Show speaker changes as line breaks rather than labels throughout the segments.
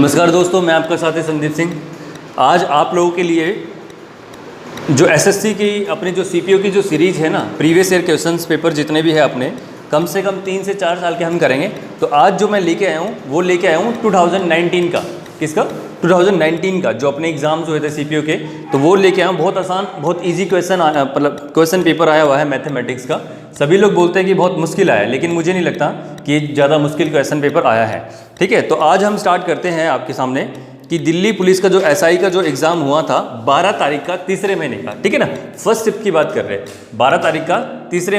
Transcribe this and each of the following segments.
नमस्कार दोस्तों, मैं आपका साथी संदीप सिंह। आज आप लोगों के लिए जो एसएससी की अपनी जो सीपीओ की जो सीरीज़ है ना, प्रीवियस ईयर क्वेश्चंस पेपर जितने भी है अपने कम से कम 3 से 4 साल के हम करेंगे। तो आज जो मैं लेके आया हूँ वो लेके आया हूँ 2019 का। किसका? 2019 का, जो अपने एग्जाम्स हुए थे सीपीओ के, तो वो लेके आया हूँ। बहुत आसान, बहुत इजी क्वेश्चन पेपर आया हुआ है मैथमेटिक्स का। सभी लोग बोलते हैं कि बहुत मुश्किल आया है, लेकिन मुझे नहीं लगता कि ज़्यादा मुश्किल क्वेश्चन पेपर आया है। ठीक है, तो आज हम स्टार्ट करते हैं आपके सामने कि दिल्ली पुलिस का जो एसआई का जो एग्ज़ाम हुआ था 12 तारीख का, तीसरे महीने का। ठीक है ना, फर्स्ट शिफ्ट की बात कर रहे हैं। 12 तारीख का तीसरे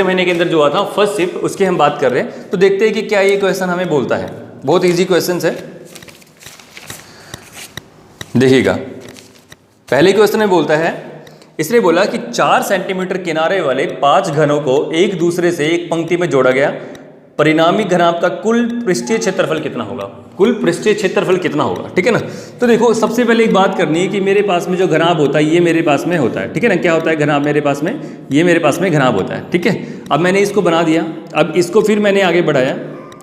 महीने के अंदर जो हुआ था फर्स्ट शिफ्ट, उसकी हम बात कर रहे हैं। तो देखते हैं कि क्या ये क्वेश्चन हमें बोलता है। बहुत ईजी क्वेश्चन है, देखिएगा। पहले क्वेश्चन में बोलता है, इसने बोला कि 4 सेंटीमीटर किनारे वाले 5 घनों को एक दूसरे से एक पंक्ति में जोड़ा गया, परिणामी घनाभ का कुल पृष्ठीय क्षेत्रफल कितना होगा? कुल पृष्ठीय क्षेत्रफल कितना होगा? ठीक है ना। तो देखो, सबसे पहले एक बात करनी है कि मेरे पास में जो घनाभ होता है ये मेरे पास में होता है। ठीक है ना, क्या होता है घनाभ मेरे पास में? ये मेरे पास में घनाभ होता है। ठीक है, अब मैंने इसको बना दिया। अब इसको फिर मैंने आगे बढ़ाया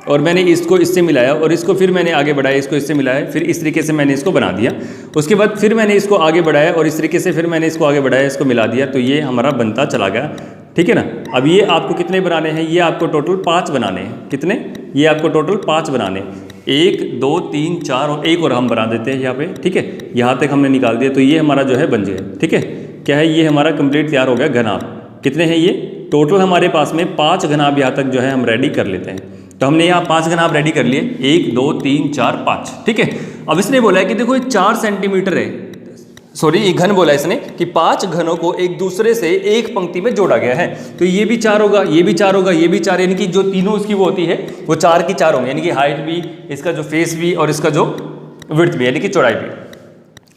और मैंने इसको इससे मिलाया, और इसको फिर मैंने आगे बढ़ाया, इसको इससे मिलाया, फिर इस तरीके से मैंने इसको बना दिया। उसके बाद फिर मैंने इसको आगे बढ़ाया और इस तरीके से फिर मैंने इसको आगे बढ़ाया, इसको मिला दिया। तो ये हमारा बनता चला गया। ठीक है ना। अब ये आपको कितने बनाने हैं? ये आपको टोटल 5 बनाने हैं। कितने? ये आपको टोटल 5 बनाने हैं। 1 2 3 4 और एक और हम बना देते हैं यहाँ पे। ठीक है, यहाँ तक हमने निकाल दिया। तो ये हमारा जो है बन गया। ठीक है, क्या है? ये हमारा कंप्लीट तैयार हो गया घनाभ। कितने हैं ये? टोटल हमारे पास में 5 घनाभ यहाँ तक जो है हम रेडी कर लेते हैं। तो हमने यहाँ 5 घनाभ रेडी कर लिए, 1 2 3 4 5। ठीक है, अब इसने बोला है कि देखो ये 4 सेंटीमीटर है, सॉरी ये घन बोला इसने कि 5 घनों को एक दूसरे से एक पंक्ति में जोड़ा गया है। तो ये भी 4 होगा, ये भी 4 होगा, ये भी 4, यानी कि जो तीनों उसकी वो होती है वो 4 की 4 होंगे, यानी कि हाइट भी, इसका जो फेस भी और इसका जो विड्थ भी, यानी कि चौड़ाई भी।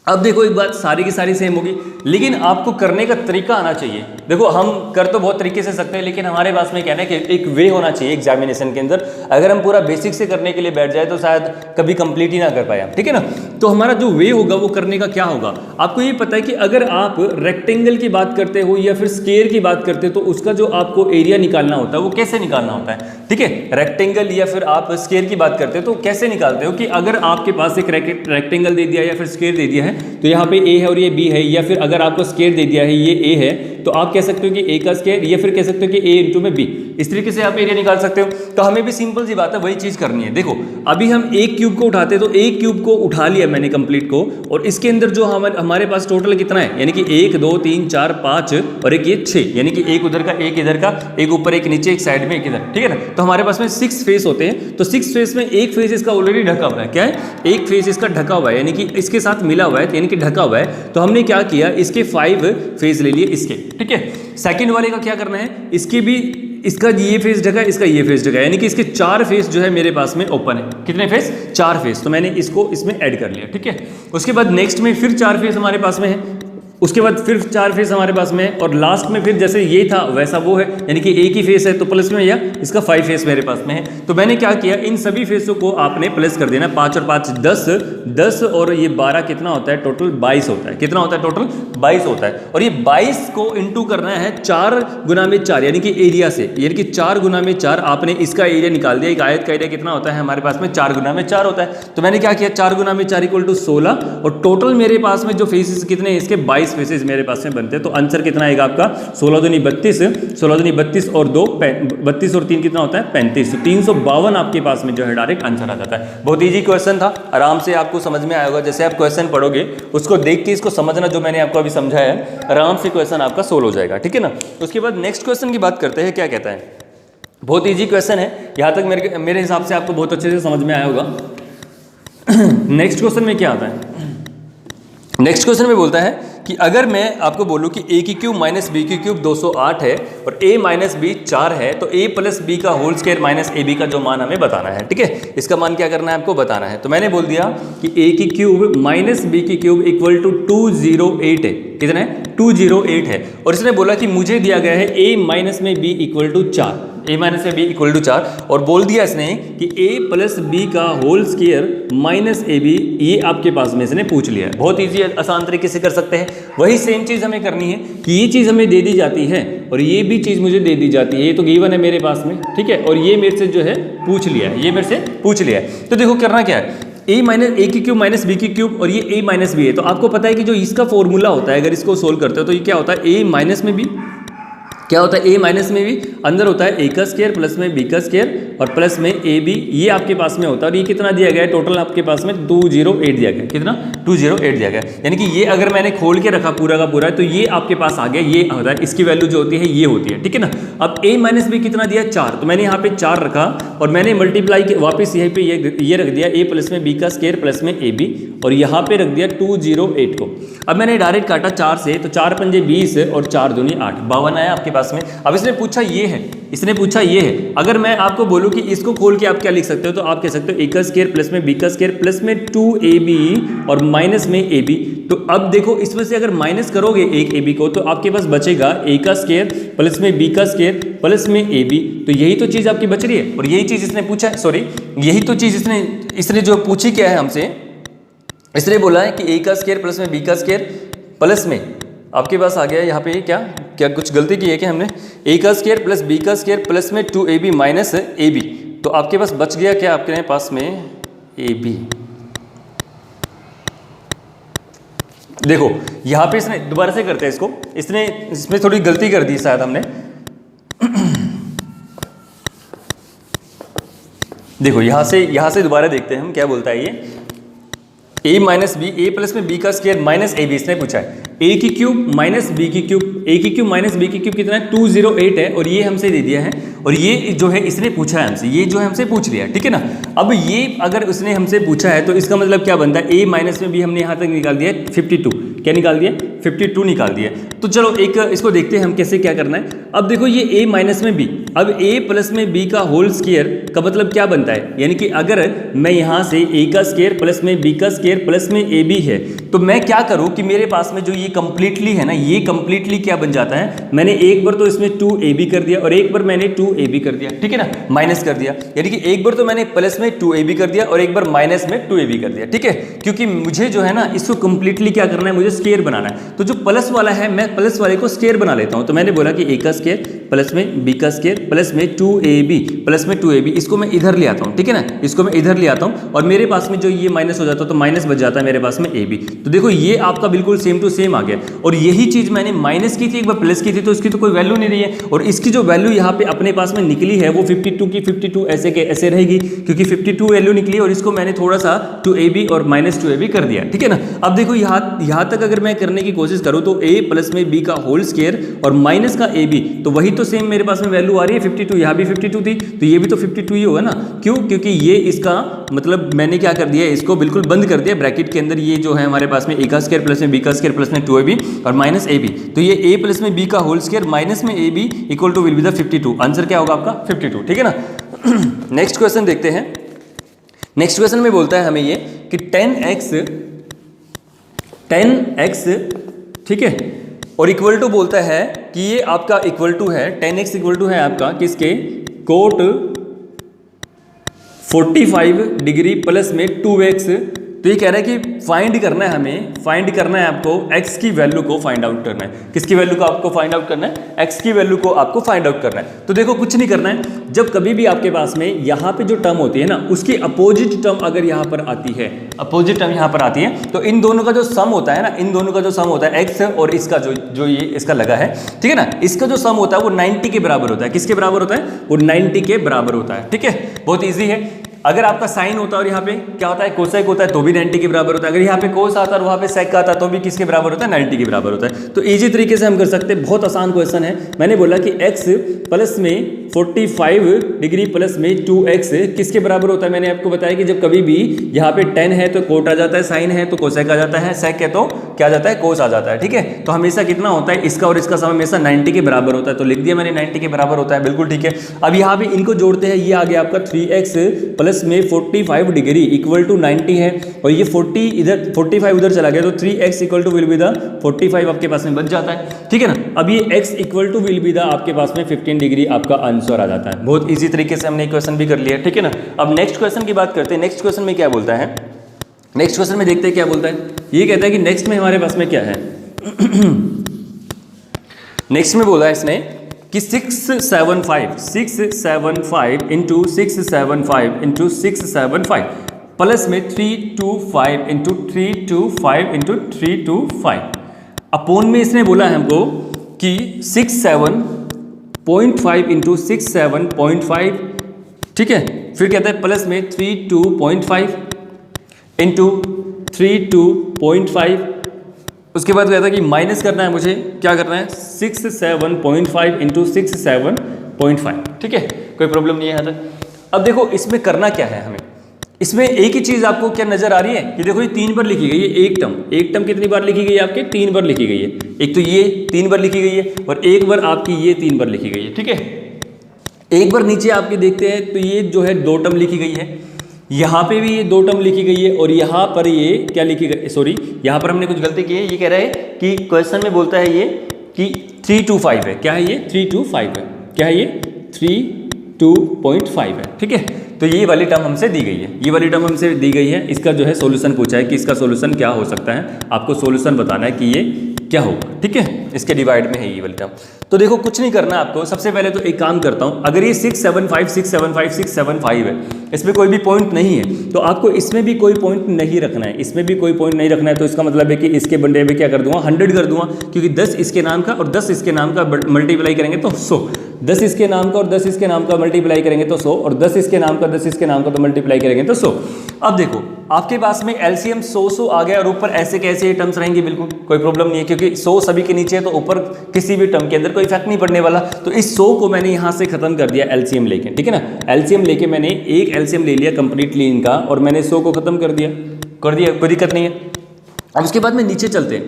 अब देखो, एक बात सारी की सारी सेम होगी, लेकिन आपको करने का तरीका आना चाहिए। देखो, हम कर तो बहुत तरीके से सकते हैं, लेकिन हमारे पास में क्या है कि एक वे होना चाहिए एग्जामिनेशन के अंदर। अगर हम पूरा बेसिक से करने के लिए बैठ जाए तो शायद कभी कंप्लीट ही ना कर पाए। ठीक है ना। तो हमारा जो वे होगा वो करने का क्या होगा, आपको ये पता है कि अगर आप रेक्टेंगल की बात करते हो या फिर स्क्वायर की बात करते हो तो उसका जो आपको एरिया निकालना होता है वो कैसे निकालना होता है। ठीक है, रेक्टेंगल या फिर आप स्क्वायर की बात करते हो तो कैसे निकालते हो कि अगर आपके पास एक रेक्टेंगल दे दिया या फिर स्क्वायर दे दिया है तो यहाँ पे ए है और ये बी है, या फिर अगर आपको स्क्वायर दे दिया है ये ए है तो आप कह सकते हो कि ए का स्क्वायर, या फिर कह सकते हो कि ए इंटू में बी। इस तरीके से आप एरिया निकाल सकते हो। तो हमें भी सिंपल सी बात है, वही चीज़ करनी है। देखो, अभी हम एक क्यूब को उठाते तो एक क्यूब को उठा लिया मैंने कंप्लीट को, और इसके अंदर जो हमारे पास टोटल कितना है, यानी कि 1 2 3 4 5 और एक ये 6, यानी कि एक उधर का, एक इधर का, एक ऊपर एक नीचे, एक साइड में, एक इधर। ठीक है ना। तो हमारे पास में 6 फेस होते हैं। तो 6 फेस में एक फेस इसका ऑलरेडी ढका हुआ है। क्या है? एक फेस इसका ढका हुआ है, यानी कि इसके साथ मिला हुआ है, यानी कि ढका हुआ है। तो हमने क्या किया, इसके 5 फेस ले लिए इसके। ठीक है, सेकंड वाले का क्या करना है, इसके भी, इसका ये फेस ढका है, इसका ये फेस ढका है, यानी कि इसके 4 फेस जो है मेरे पास में ओपन है। कितने फेस? 4 फेस। तो मैंने इसको इसमें ऐड कर लिया। ठीक है, उसके बाद नेक्स्ट में फिर 4 फेस हमारे पास में है, उसके बाद फिर 4 फेस हमारे पास में है, और लास्ट में फिर जैसे ये था वैसा वो है, यानी कि एक ही फेस है तो प्लस में, या इसका 5 फेस मेरे पास में है। तो मैंने क्या किया, इन सभी फेसों को आपने प्लस कर देना। 5 और 5 10, 10 और ये 12 कितना होता है? टोटल 22 होता है। कितना होता है? टोटल 22 होता है। और ये 22 को इंटू करना है 4 गुना में 4, यानी कि एरिया से, यानी कि 4 गुना में 4। आपने इसका एरिया निकाल दिया। एक आयत का एरिया कितना होता है हमारे पास में? 4 गुना में 4 होता है। तो मैंने क्या किया, 4 गुना में 4 इक्वल टू 16, और टोटल मेरे पास में जो फेसेस कितने हैं इसके? 22 फेसेस मेरे पास में बनते हैं। तो आंसर कितना आएगा आपका? 16 दूनी 32, 16 दूनी 32 और 2 32 और 3 कितना होता है? 35। 352 आपके पास में जो है डायरेक्ट आंसर आ जाता है। बहुत इजी क्वेश्चन था, आराम से आपको समझ में आएगा। जैसे आप क्वेश्चन पढ़ोगे उसको देख के इसको समझना, जो मैंने आपको अभी समझाया है, आराम से क्वेश्चन आपका सोल्व हो जाएगा। ठीक है ना। उसके बाद नेक्स्ट क्वेश्चन की बात करते हैं। क्या कहता है? बहुत ईजी क्वेश्चन है, यहाँ तक मेरे हिसाब से आपको बहुत अच्छे से समझ में आया होगा। नेक्स्ट क्वेश्चन में क्या आता है? नेक्स्ट क्वेश्चन में बोलता है कि अगर मैं आपको बोलूं कि a की क्यूब माइनस बी की क्यूब 208 है और a माइनस बी 4 है, तो a प्लस बी का whole square minus a b का जो मान हमें बताना है। ठीक है, इसका मान क्या करना है आपको बताना है। तो मैंने बोल दिया कि a की क्यूब माइनस बी की क्यूब इक्वल टू 208 है। कितना है? 208 है। और इसने बोला कि मुझे दिया गया है a माइनस में b equal to 4, a minus में b इक्वल टू 4, और बोल दिया इसने कि a प्लस बी का whole square minus a b, ये आपके पास में इसने पूछ लिया है। बहुत ईजी, आसान तरीके से कर सकते हैं। वही सेम चीज़ हमें करनी है कि ये चीज़ हमें दे दी जाती है और ये भी चीज़ मुझे दे दी जाती है। ये तो गिवन है मेरे पास में। ठीक है, और ये मेरे से जो है पूछ लिया है, ये मेरे से पूछ लिया है। तो देखो करना क्या है, ए की क्यूब माइनस बी की क्यूब और ये ए माइनस बी है। तो आपको पता है कि जो इसका फॉर्मूला होता है, अगर इसको सोल्व करते हो तो ये क्या होता है, ए माइनस में बी, क्या होता है ए माइनस में भी अंदर होता है ए का स्क्वायर प्लस में बी का स्क्वायर और प्लस में ए बी, ये आपके पास में होता है। और ये कितना दिया गया है, टोटल आपके पास में 208 दिया गया, कितना 208 दिया गया। यानी कि ये अगर मैंने खोल के रखा पूरा का पूरा तो ये आपके पास आ गया, ये होता है, इसकी वैल्यू जो होती है ये होती है, ठीक है ना। अब ए माइनस बी कितना दिया 4, तो मैंने यहाँ पे 4 रखा और मैंने मल्टीप्लाई के वापस यहीं पे ये रख दिया ए प्लस में बी का स्क्वायर प्लस में ए बी और यहाँ पे रख दिया 208 को। अब मैंने डायरेक्ट काटा 4 से, तो 4 पंजे 20 और 4 दूनी 8, 52 आया आपके पास में। अब इसने पूछा ये है, इसने पूछा ये है। अगर मैं आपको बोलूं कि इसको खोल के आप क्या लिख सकते हो, तो आप कह सकते हो ए का स्क्वायर प्लस में बी का स्क्वायर प्लस में 2ab और माइनस में ab। तो अब देखो इसमें से अगर माइनस करोगे एक ab को तो आपके पास बचेगा ए का स्क्वायर प्लस में बी का स्क्वायर प्लस में ab। तो यही तो चीज़ आपकी बच रही है और यही चीज़ इसने पूछा है, सॉरी यही तो चीज़ इसने जो पूछी क्या है हमसे, इसने बोला है कि ए का स्क्वायर प्लस में बी का स्क्वायर प्लस में आपके पास आ गया यहाँ पे क्या कुछ गलती की है कि हमने ए का स्क्वायर प्लस बी का स्क्वायर प्लस में 2ab माइनस ab। तो आपके पास बच गया क्या, आपके पास में ab। देखो यहाँ पे इसने दोबारा से करते हैं इसको, इसमें थोड़ी गलती कर दी शायद हमने। देखो यहाँ से दोबारा देखते हैं हम क्या बोलता है ये, ए माइनस बी, ए प्लस में बी का स्क्वायर माइनस ए बी इसने पूछा है। ए की क्यूब माइनस बी की क्यूब, ए की क्यूब माइनस बी की क्यूब कितना है 208 है और ये हमसे दे दिया है और ये जो है इसने पूछा है हमसे, ये जो है हमसे पूछ लिया है, ठीक है ना। अब ये अगर उसने हमसे पूछा है तो इसका मतलब क्या बनता है, ए माइनस में बी हमने यहाँ तक निकाल दिया 52, क्या निकाल दिया 52 निकाल दिया। तो चलो एक इसको देखते हैं हम कैसे क्या करना है। अब देखो ये ए माइनस में बी, अब ए प्लस में बी का होल स्क्वायर का मतलब क्या बनता है, यानी कि अगर मैं यहाँ से ए का स्क्वायर प्लस में बी का स्क्वायर प्लस में ए बी है तो मैं क्या करूँ कि मेरे पास में जो ये कंप्लीटली है ना, ये कंप्लीटली क्या बन जाता है, मैंने एक बार तो इसमें 2ab कर दिया और एक बार मैंने 2ab कर दिया, ठीक है ना, माइनस कर दिया। यानी कि एक बार तो मैंने प्लस में 2ab कर दिया और एक बार माइनस में 2ab कर दिया, ठीक है। क्योंकि मुझे जो है ना इसको कंप्लीटली क्या करना है, मुझे स्क्वायर बनाना है। तो जो प्लस वाला है मैं प्लस वाले को स्क्वायर बना लेता हूँ। तो मैंने बोला कि ए का स्क्वायर प्लस में बी का स्क्वायर प्लस में 2ab प्लस में 2ab, इसको मैं इधर ले आता हूँ, ठीक है ना, इसको मैं इधर ले आता हूँ और मेरे पास में जो ये माइनस हो जाता है तो माइनस बच जाता है मेरे पास में ab। तो देखो ये आपका बिल्कुल सेम टू सेम आ गया और यही चीज़ मैंने माइनस की थी, एक बार प्लस की थी, तो इसकी तो कोई वैल्यू नहीं रही है और इसकी जो वैल्यू यहाँ पे अपने पास में निकली है वो 52 की 52 ऐसे के ऐसे रहेगी क्योंकि 52 वैल्यू निकली और इसको मैंने थोड़ा सा 2ab और माइनस 2ab कर दिया, ठीक है ना। अब देखो यहाँ तक अगर मैं करने की कोशिश करूँ तो a प्लस में b का होल स्क्वायर और माइनस का ab, तो वही तो सेम मेरे पास में वैल्यू आ रही है 52, यहाँ भी 52 थी तो ये भी तो 52 ही होगा ना। क्यों, क्योंकि ये इसका मतलब मैंने क्या कर दिया, इसको बिल्कुल बंद कर दिया ब्रैकेट के अंदर। ये जो है हमारे पास में a का स्क्वायर प्लस में b का स्क्वायर प्लस में 2ab और माइनस ab, तो ये a प्लस में b का होल स्क्वायर माइनस में ab equal to will be the 52। Answer क्या होगा आपका 52, ठीक है ना। नेक्स्ट क्वेश्चन देखते हैं। नेक्स्ट क्वेश्चन में बोलता है हमें ये कि 10x ठीक है और इक्वल टू बोलता है कि ये आपका इक्वल टू है 10x इक्वल टू है आपका किसके, कोट 45 डिग्री प्लस में 2x। तो ये कह रहा है कि फाइंड करना है हमें, फाइंड करना है आपको x की वैल्यू को फाइंड आउट करना है। किसकी वैल्यू को आपको फाइंड आउट करना है, x की वैल्यू को आपको फाइंड आउट करना है। तो देखो कुछ नहीं करना है, जब कभी भी आपके पास में यहाँ पे जो टर्म होती है ना उसकी अपोजिट टर्म अगर यहाँ पर आती है, अपोजिट टर्म यहाँ पर आती है तो इन दोनों का जो सम होता है ना, इन दोनों का जो सम होता है x और इसका जो ये इसका लगा है, ठीक है ना, इसका जो सम होता है वो 90 के बराबर होता है। किसके बराबर होता है, वो 90 के बराबर होता है, ठीक है। बहुत ईजी है। अगर आपका साइन होता है और यहाँ पे क्या होता है कोसेक होता है तो भी 90 के बराबर होता है। अगर यहाँ पे कोस आता है और वहाँ पे सेक आता है तो भी किसके बराबर होता है, 90 के बराबर होता है। तो इजी तरीके से हम कर सकते हैं, बहुत आसान क्वेश्चन है। मैंने बोला कि x प्लस में 45 डिग्री प्लस में 2x किसके बराबर होता है। मैंने आपको बताया कि जब कभी भी यहाँ पे 10 है तो कोट आ जाता है, साइन है तो कोसेक आ जाता है, सेक है तो क्या आ जाता है, कोस आ जाता है, ठीक है। तो हमेशा कितना होता है, इसका और इसका सम हमेशा 90 के बराबर होता है। तो लिख दिया मैंने 90 के बराबर होता है, बिल्कुल ठीक है। अब यहाँ पे इनको जोड़ते हैं, ये आ गया आपका 3x प्लस में 45 डिग्री इक्वल टू 90 है और ये 40 इधर 45 उधर चला गया तो 3x equal to will be the 45 आपके पास में बच जाता है, ठीक है ना। अब ये x equal to will be the आपके पास में 15 डिग्री आपका आंसर आ जाता है। बहुत इजी तरीके से हमने क्वेश्चन भी कर लिया, ठीक है ना। अब नेक्स्ट क्वेश्चन की बात करते हैं। नेक्स्ट क्वेश्चन में क्या बोलता है, नेक्स्ट क्वेश्चन में देखते हैं क्या बोलता है। ये कहता है कि नेक्स्ट में हमारे पास में क्या है नेक्स्ट में बोला है इसने कि 675 इंटू 675 इंटू 675 प्लस में 3 2 5 इंटू 3 2 5 इंटू 3 2 5 अपोन में इसने बोला है हमको कि 67.5 इंटू 67.5, ठीक है। फिर कहता है प्लस में 32.5 इंटू 32.5, उसके बाद कहता है कि माइनस करना है, मुझे क्या करना है 67.5 इंटू 67.5, ठीक है, कोई प्रॉब्लम नहीं है यहाँ तक। अब देखो इसमें करना क्या है हमें, इसमें एक ही चीज़ आपको क्या नजर आ रही है कि देखो ये 3 बार लिखी गई है, एक टर्म कितनी बार लिखी गई है आपके 3 बार लिखी गई है। एक तो ये 3 बार लिखी गई है और एक बार आपकी ये 3 बार लिखी गई है, ठीक है। एक बार नीचे आपके देखते हैं तो ये जो है 2 टर्म लिखी गई है, यहाँ पे भी ये 2 टर्म लिखी गई है और यहाँ पर ये क्या लिखी गई, सॉरी यहाँ पर हमने कुछ गलती की है। ये कह रहा है कि क्वेश्चन में बोलता है ये कि 325 है, क्या है ये 325 है, क्या है ये 32.5 है, ठीक है। तो ये वाली टर्म हमसे दी गई है, ये वाली टर्म हमसे दी गई है। इसका जो है सॉल्यूशन पूछा है कि इसका सॉल्यूशन क्या हो सकता है, आपको सॉल्यूशन बताना है कि ये क्या होगा, ठीक है। इसके डिवाइड में है ये वाली टर्म। तो देखो कुछ नहीं करना आपको, सबसे पहले तो एक काम करता हूँ, अगर ये 675 675 675 है, इसमें कोई भी पॉइंट नहीं है तो आपको इसमें भी कोई पॉइंट नहीं रखना है, इसमें भी कोई पॉइंट नहीं रखना है। तो इसका मतलब है कि इसके बंडे में क्या कर दूंगा 100 कर दूंगा, क्योंकि 10 इसके नाम का और 10 इसके नाम का मल्टीप्लाई करेंगे तो 100, 10 इसके नाम का और 10 इसके नाम का मल्टीप्लाई करेंगे तो 100, और 10 इसके नाम का 10 इसके नाम का तो मल्टीप्लाई करेंगे तो 100। अब देखो आपके पास में एलसीएम 100 आ गया और ऊपर ऐसे कैसे टर्म्स रहेंगे, बिल्कुल कोई प्रॉब्लम नहीं है, क्योंकि 100 सभी के नीचे है तो ऊपर किसी भी टर्म के अंदर कोई इफेक्ट नहीं पड़ने वाला। तो इस 100 को मैंने यहाँ से खत्म कर दिया एलसीएम लेके, ठीक है ना। एलसीएम लेके मैंने एक एलसीएम ले लिया कंप्लीटली इनका और मैंने 100 को खत्म कर दिया, कोई दिक्कत नहीं है। अब उसके बाद में नीचे चलते हैं,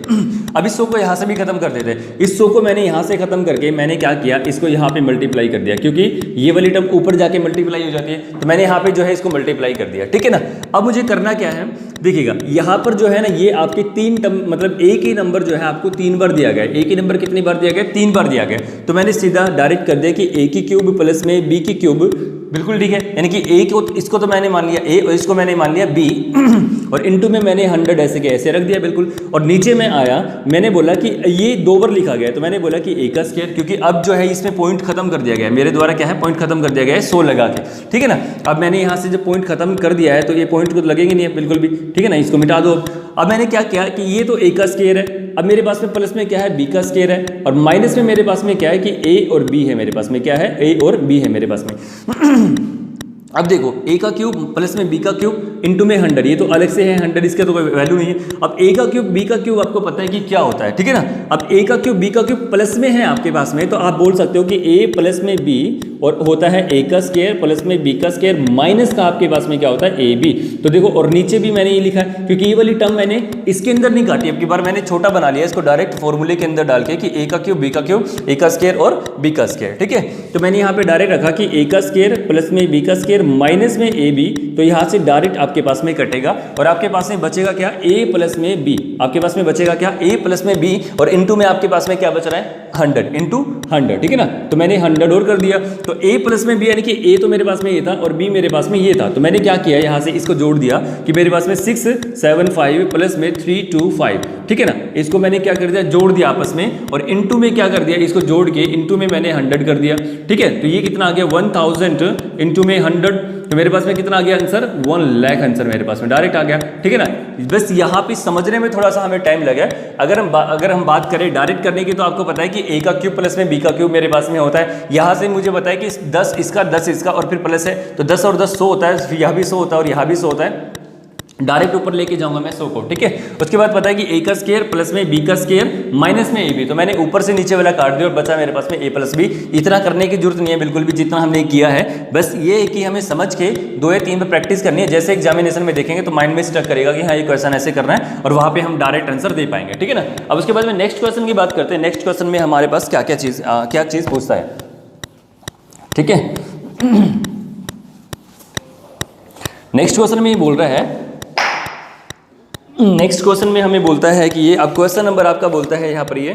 अब इस 100 को यहाँ से भी खत्म कर देते हैं। इस 100 को मैंने यहाँ से खत्म करके मैंने क्या किया, इसको यहाँ पे मल्टीप्लाई कर दिया, क्योंकि ये वाली टर्म ऊपर जाके मल्टीप्लाई हो जाती है, तो मैंने यहाँ पे जो है इसको मल्टीप्लाई कर दिया, ठीक है ना। अब मुझे करना क्या है, देखिएगा यहाँ पर जो है ना ये आपके 3 टर्म, मतलब एक ही नंबर जो है आपको 3 बार दिया गया है। एक ही नंबर कितनी बार दिया गया, 3 बार दिया गया। तो मैंने सीधा डायरेक्ट कर दिया कि a की क्यूब प्लस में b की क्यूब, बिल्कुल ठीक है, यानी कि a को इसको तो मैंने मान लिया a और इसको मैंने मान लिया b और इनटू में मैंने 100 ऐसे के ऐसे रख दिया, बिल्कुल। और नीचे में आया, मैंने बोला कि ये 2 बार लिखा गया है, तो मैंने बोला कि a का स्क्वायर, क्योंकि अब जो है इसमें पॉइंट खत्म कर दिया गया है मेरे द्वारा, क्या है पॉइंट खत्म कर दिया गया है 100 लगा के, ठीक है ना। अब मैंने यहाँ से जब पॉइंट खत्म कर दिया है तो ये पॉइंट को लगेंगे नहीं है बिल्कुल भी, ठीक है ना, इसको मिटा दो। अब मैंने क्या किया कि ये तो a का स्क्वायर है, अब मेरे पास में प्लस में क्या है b का स्क्वायर है, और माइनस में मेरे पास में क्या है कि a और b है, मेरे पास में क्या है a और b है मेरे पास में। अब देखो a का क्यूब प्लस में b का क्यूब इंटू में 100, ये तो अलग से है 100, इसका तो कोई वैल्यू नहीं है। अब a का क्यूब b का क्यूब आपको पता है कि क्या होता है, ठीक है ना। अब a का क्यूब b का क्यूब प्लस में है आपके पास में, तो आप बोल सकते हो कि a प्लस में b और होता है a का स्क्वायर प्लस में b का स्क्वायर माइनस का आपके पास में क्या होता है ab। तो देखो और नीचे भी मैंने ये लिखा है, क्योंकि ये वाली टर्म मैंने इसके अंदर नहीं काटी, अब की बार मैंने छोटा बना लिया इसको डायरेक्ट फॉर्मूले के अंदर डाल के कि a का क्यूब b का क्यूब, a का स्क्वायर और b का स्क्वायर, ठीक है। तो मैंने यहाँ पे डायरेक्ट रखा कि a का स्क्वायर प्लस में b का स्क्वायर माइनस में ab, तो यहाँ से डायरेक्ट आपके पास में कटेगा और आपके पास में बचेगा क्या a प्लस में b, आपके पास में बचेगा क्या a प्लस में b, और इनटू में आपके पास में क्या बच रहा है 100 इंटू 100, ठीक है ना। तो मैंने 100 और कर दिया, तो a प्लस में b, यानी कि a तो मेरे पास में ये था और b मेरे पास में ये था, तो मैंने क्या किया यहाँ से इसको जोड़ दिया कि मेरे पास में 675 प्लस में 325, ठीक है ना। इसको मैंने क्या कर दिया, जोड़ दिया आपस में, और इनटू में क्या कर दिया, इसको जोड़ के इनटू में मैंने 100 कर दिया, ठीक है। तो ये कितना आ गया 1000 इंटू में 100, तो मेरे पास में कितना आ गया आंसर 1 लाख आंसर मेरे पास में डायरेक्ट आ गया, ठीक है ना। बस यहाँ पे समझने में थोड़ा सा हमें टाइम लगा। अगर हम बात करें डायरेक्ट करने की, तो आपको पता है कि a का क्यूब प्लस में b का क्यूब मेरे पास में होता है। यहाँ से मुझे पता है कि 10 इसका 10 इसका और फिर प्लस है, तो 10 और 10 100 होता है, फिर यहाँ भी 100 होता है और यहाँ भी 100 होता है, डायरेक्ट ऊपर लेके जाऊंगा मैं 100 को, ठीक है। उसके बाद पता है कि a का स्क्वायर प्लस में b का स्क्वायर माइनस में ab, तो मैंने ऊपर से नीचे वाला काट दिया और बचा मेरे पास में a प्लस b। इतना करने की जरूरत नहीं है बिल्कुल भी जितना हमने किया है, बस ये है कि हमें समझ के 2 या 3 पे प्रैक्टिस करनी है। जैसे एग्जामिनेशन में देखेंगे तो माइंड में स्टक करेगा कि हाँ ये क्वेश्चन ऐसे करना है, और वहाँ पे हम डायरेक्ट आंसर दे पाएंगे, ठीक है ना। अब उसके बाद में नेक्स्ट क्वेश्चन की बात करते हैं। नेक्स्ट क्वेश्चन में हमारे पास क्या चीज़ पूछता है, ठीक है। नेक्स्ट क्वेश्चन में ये बोल रहा है, नेक्स्ट क्वेश्चन में हमें बोलता है कि ये अब क्वेश्चन नंबर आपका बोलता है यहाँ पर, ये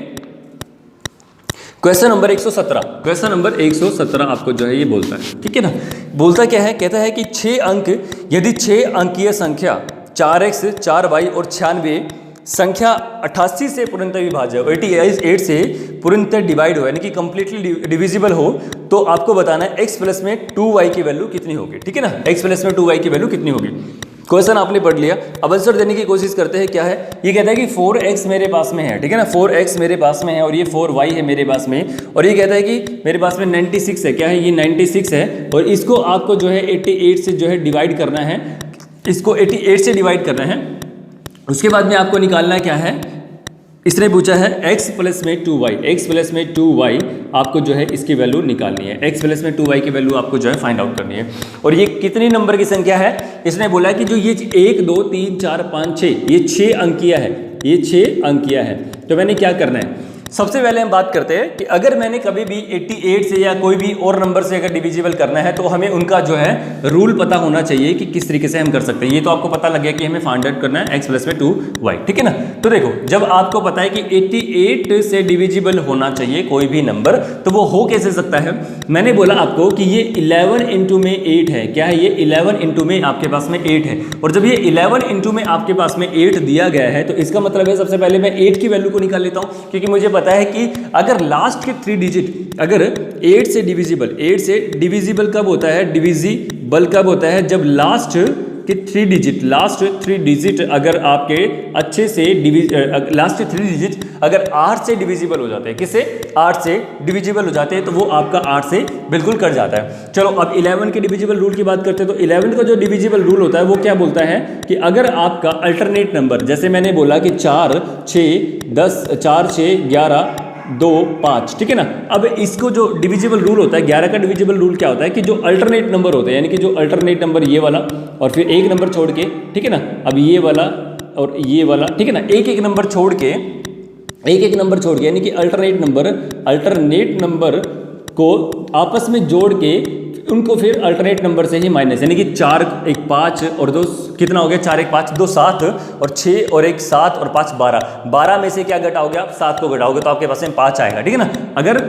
क्वेश्चन नंबर 117, क्वेश्चन नंबर 117 आपको जो है ये बोलता है, ठीक है ना। बोलता क्या है, कहता है कि 6 अंक, यदि 6 अंकीय संख्या 4x 4y और 96 संख्या 88 से पूर्णतः विभाज्य हो, 88 से पूर्णतः डिवाइड हो, यानी कि कंप्लीटली डिविजिबल हो, तो आपको बताना है x प्लस में 2y की वैल्यू कितनी होगी, ठीक है ना। x प्लस में 2y की वैल्यू कितनी होगी। क्वेश्चन आपने पढ़ लिया, अब आंसर देने की कोशिश करते हैं। क्या है ये, कहता है कि 4x मेरे पास में है, ठीक है ना, 4x मेरे पास में है और ये 4y है मेरे पास में, और ये कहता है कि मेरे पास में 96 है। क्या है ये 96 है, और इसको आपको जो है 88 से जो है डिवाइड करना है, इसको 88 से डिवाइड करना है। उसके बाद में आपको निकालना क्या है, इसने पूछा है x प्लस में 2y, x प्लस में 2y आपको जो है इसकी वैल्यू निकालनी है, x प्लस में 2y की वैल्यू आपको जो है फाइंड आउट करनी है। और ये कितनी नंबर की संख्या है, इसने बोला कि जो ये 1 2 3 4 5 6 ये 6 अंकिया है, ये 6 अंकिया है। तो मैंने क्या करना है, सबसे पहले हम बात करते हैं कि अगर मैंने कभी भी 88 से या कोई भी और नंबर से अगर डिविजिबल करना है तो हमें उनका जो है रूल पता होना चाहिए कि किस तरीके से हम कर सकते हैं। ये तो आपको पता लग गया कि हमें फाइंड आउट करना है x प्लस में 2y, ठीक है ना। तो देखो जब आपको पता है कि 88 से डिविजिबल होना चाहिए कोई भी नंबर, तो वो हो कैसे सकता है। मैंने बोला आपको कि ये 11 इंटू में 8 है। क्या है ये 11 इंटू में आपके पास में 8 है, और जब ये 11 इंटू में आपके पास में 8 दिया गया है तो इसका मतलब है सबसे पहले मैं 8 की वैल्यू को निकाल लेता हूँ, क्योंकि मुझे पता है कि अगर लास्ट के 3 डिजिट अगर 8 से डिविजिबल कब होता है, डिविजिबल कब होता है, जब लास्ट के 3 डिजिट अगर आपके अच्छे से लास्ट के 3 डिजिट अगर 8 से डिविजिबल हो जाते हैं, किससे 8 से डिविजिबल हो जाते हैं, तो वो आपका 8 से बिल्कुल कट जाता है। चलो अब 11 के डिविजिबल रूल की बात करते हैं। तो 11 का जो डिविजिबल रूल होता है वो क्या बोलता है कि अगर आपका अल्टरनेट नंबर, जैसे मैंने बोला कि 4 6 10 4 6 11 2 5, ठीक है ना। अब इसको जो डिविजिबल रूल होता है 11 का डिविजिबल रूल क्या होता है कि जो अल्टरनेट नंबर होते हैं, यानी कि जो अल्टरनेट नंबर ये वाला और फिर एक नंबर छोड़ के, ठीक है ना, अब ये वाला और ये वाला, ठीक है ना, एक एक नंबर छोड़ के यानी कि अल्टरनेट नंबर को आपस में जोड़ के उनको फिर अल्टरनेट नंबर से ही माइनस, यानी कि 4 1 5 और 2 कितना हो गया, 4 1 5 2 7 और 6 और 1 7 और 5 12 में से क्या घटाओगे आप, 7 को घटाओगे तो आपके पास में 5 आएगा, ठीक है ना। अगर